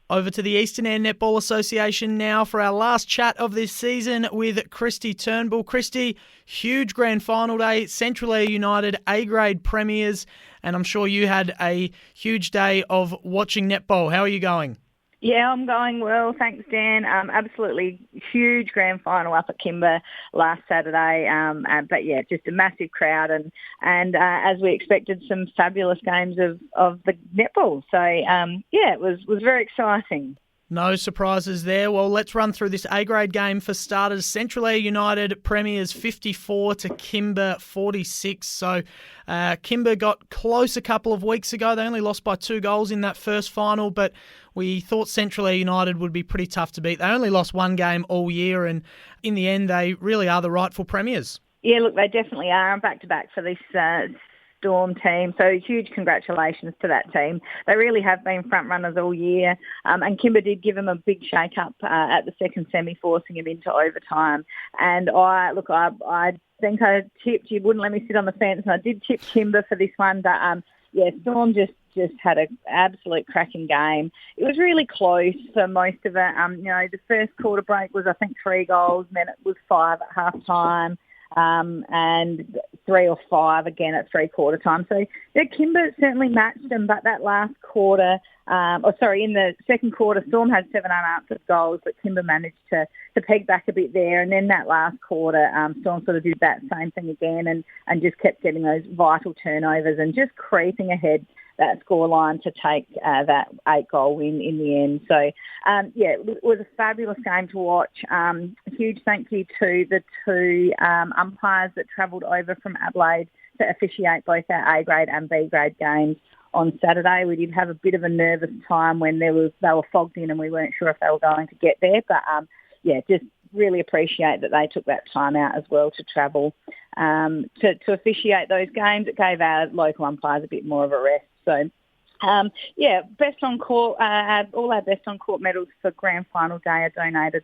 Over to the Eastern Eyre Netball Association now for our last chat of this season with Kristy Turnbull. Kristy, huge grand final day, Central Eyre United, A-grade premiers, and I'm sure you had a huge day of watching netball. How are you going? Yeah, I'm going well, thanks, Dan. Absolutely huge grand final up at Kimber last Saturday. But yeah, just a massive crowd and as we expected, some fabulous games of the netball. So yeah, it was very exciting. No surprises there. Well, let's run through this A-grade game for starters. Central Eyre United premiers 54 to Kimber 46. So Kimber got close a couple of weeks ago. They only lost by 2 goals in that first final, but we thought Central Eyre United would be pretty tough to beat. They only lost 1 game all year, and in the end, they really are the rightful premiers. Yeah, look, they definitely are. I'm back-to-back for this Storm team, so huge congratulations to that team. They really have been front runners all year, and Kimber did give them a big shake-up at the second semi, forcing them into overtime. And I think I tipped, you wouldn't let me sit on the fence, and I did tip Kimber for this one, but yeah, Storm just had an absolute cracking game. It was really close for most of it. The first quarter break was, I think, 3 goals, and then it was 5 at half-time. And 3 or 5 again at 3/4 time. So Kimber certainly matched them, but that last quarter, in the second quarter, Storm had 7 unanswered goals, but Kimber managed to peg back a bit there. And then that last quarter, Storm sort of did that same thing again and just kept getting those vital turnovers and just creeping ahead that scoreline to take that 8-goal win in the end. So, it was a fabulous game to watch. Huge thank you to the 2 umpires that travelled over from Adelaide to officiate both our A-grade and B-grade games on Saturday. We did have a bit of a nervous time when they were fogged in and we weren't sure if they were going to get there. But, just really appreciate that they took that time out as well to travel to officiate those games. It gave our local umpires a bit more of a rest. So, best on court. All our best on court medals for grand final day are donated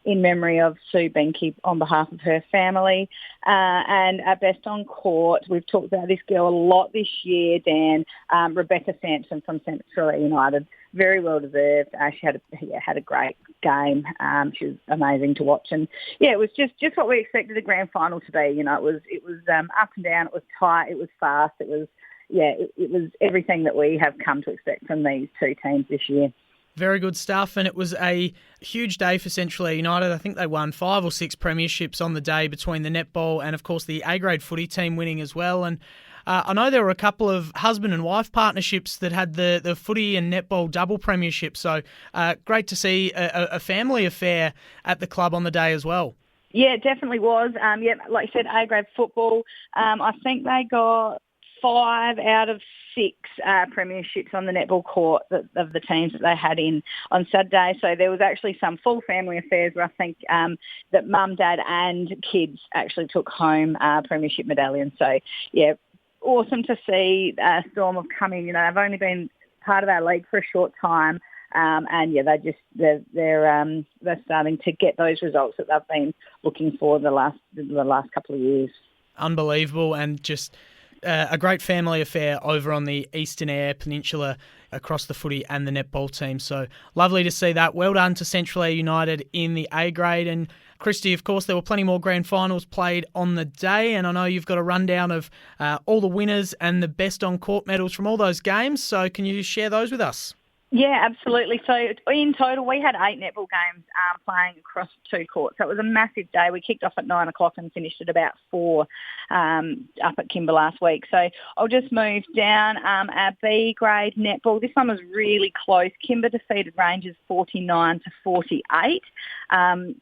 in memory of Sue Benke on behalf of her family. And our best on court, we've talked about this girl a lot this year, Dan. Rebecca Sampson from Central Eyre United, very well deserved. She had a great game. She was amazing to watch, and it was just what we expected the grand final to be. It was up and down. It was tight. It was fast. It was everything that we have come to expect from these 2 teams this year. Very good stuff, and it was a huge day for Central Eyre United. I think they won 5 or 6 premierships on the day between the netball and, of course, the A-grade footy team winning as well. And I know there were a couple of husband and wife partnerships that had the footy and netball double premiership, so great to see a family affair at the club on the day as well. Yeah, it definitely was. Like you said, A-grade football. I think they got 5 out of 6 premierships on the netball court of the teams that they had in on Saturday. So there was actually some full family affairs where I think that mum, dad and kids actually took home premiership medallions. So, yeah, awesome to see Storm have come in. They've only been part of our league for a short time. They're starting to get those results that they've been looking for the last couple of years. Unbelievable, and just a great family affair over on the Eastern Eyre Peninsula across the footy and the netball team. So lovely to see that. Well done to Central Eyre United in the A-grade. And Kristy, of course, there were plenty more grand finals played on the day, and I know you've got a rundown of all the winners and the best on court medals from all those games. So can you share those with us? Yeah, absolutely. So in total, we had 8 netball games playing across 2 courts. So it was a massive day. We kicked off at 9 o'clock and finished at about 4 up at Kimber last week. So I'll just move down our B-grade netball. This one was really close. Kimber defeated Rangers 49 to 48.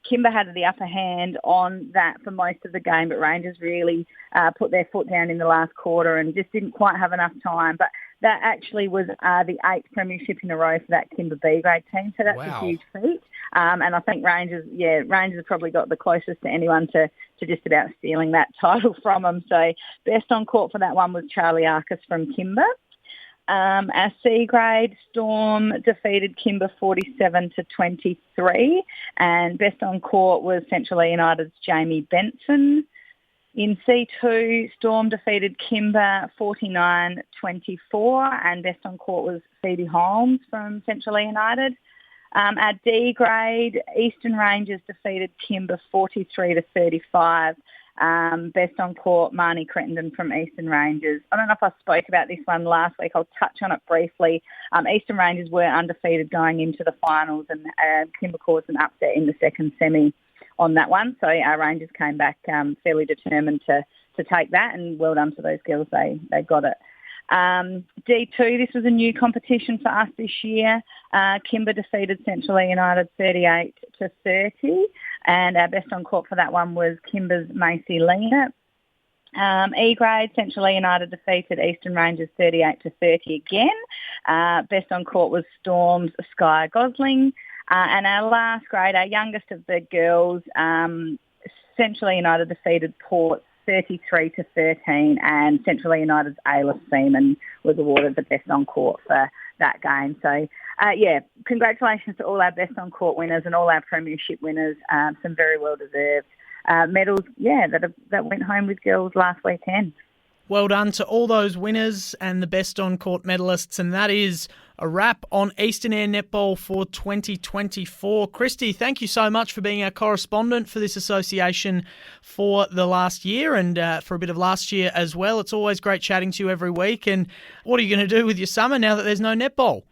Kimber had the upper hand on that for most of the game, but Rangers really put their foot down in the last quarter and just didn't quite have enough time. But that actually was the 8th premiership in a row for that Kimber B-grade team, so that's a huge feat. And I think Rangers have probably got the closest to anyone to just about stealing that title from them. So best on court for that one was Charlie Arcus from Kimber. Our C-grade Storm defeated Kimber 47 to 23, and best on court was Central Eyre United's Jamie Benson. In C2, Storm defeated Kimber 49-24, and best on court was Phoebe Holmes from Central Eyre United. At D grade, Eastern Rangers defeated Kimber 43-35. Best on court, Marnie Crittenden from Eastern Rangers. I don't know if I spoke about this one last week. I'll touch on it briefly. Eastern Rangers were undefeated going into the finals, and Kimber caused an upset in the second semi on that one. So our Rangers came back fairly determined to take that, and well done to those girls. They got it. D2, this was a new competition for us this year. Kimber defeated Central Eyre United 38-30, and our best on court for that one was Kimber's Macy Lena. E grade, Central Eyre United defeated Eastern Rangers 38-30 again. Best on court was Storm's Sky Gosling. And our last grade, our youngest of the girls, Central Eyre United defeated Port 33-13, and Central Eyre United's Ayla Seaman was awarded the best on court for that game. So, congratulations to all our best on court winners and all our premiership winners. Some very well deserved medals, that went home with girls last weekend. Well done to all those winners and the best on court medalists, and that is a wrap on Eastern Eyre Netball for 2024. Kristy, thank you so much for being our correspondent for this association for the last year and for a bit of last year as well. It's always great chatting to you every week. And what are you going to do with your summer now that there's no netball?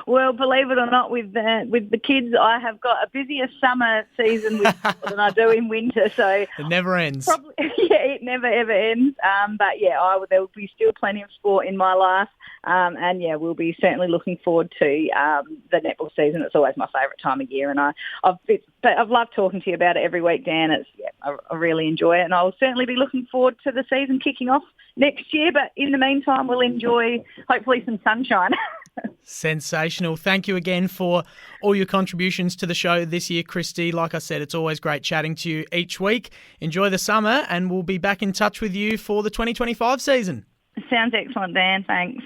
Well, believe it or not, with the kids, I have got a busier summer season than I do in winter. So it never ends. It never ever ends. There will be still plenty of sport in my life, we'll be certainly looking forward to the netball season. It's always my favourite time of year, and I've loved talking to you about it every week, Dan. I really enjoy it, and I'll certainly be looking forward to the season kicking off next year. But in the meantime, we'll enjoy hopefully some sunshine. Sensational. Thank you again for all your contributions to the show this year, Kristy. Like I said, it's always great chatting to you each week. Enjoy the summer, and we'll be back in touch with you for the 2025 season. Sounds excellent, Dan. Thanks.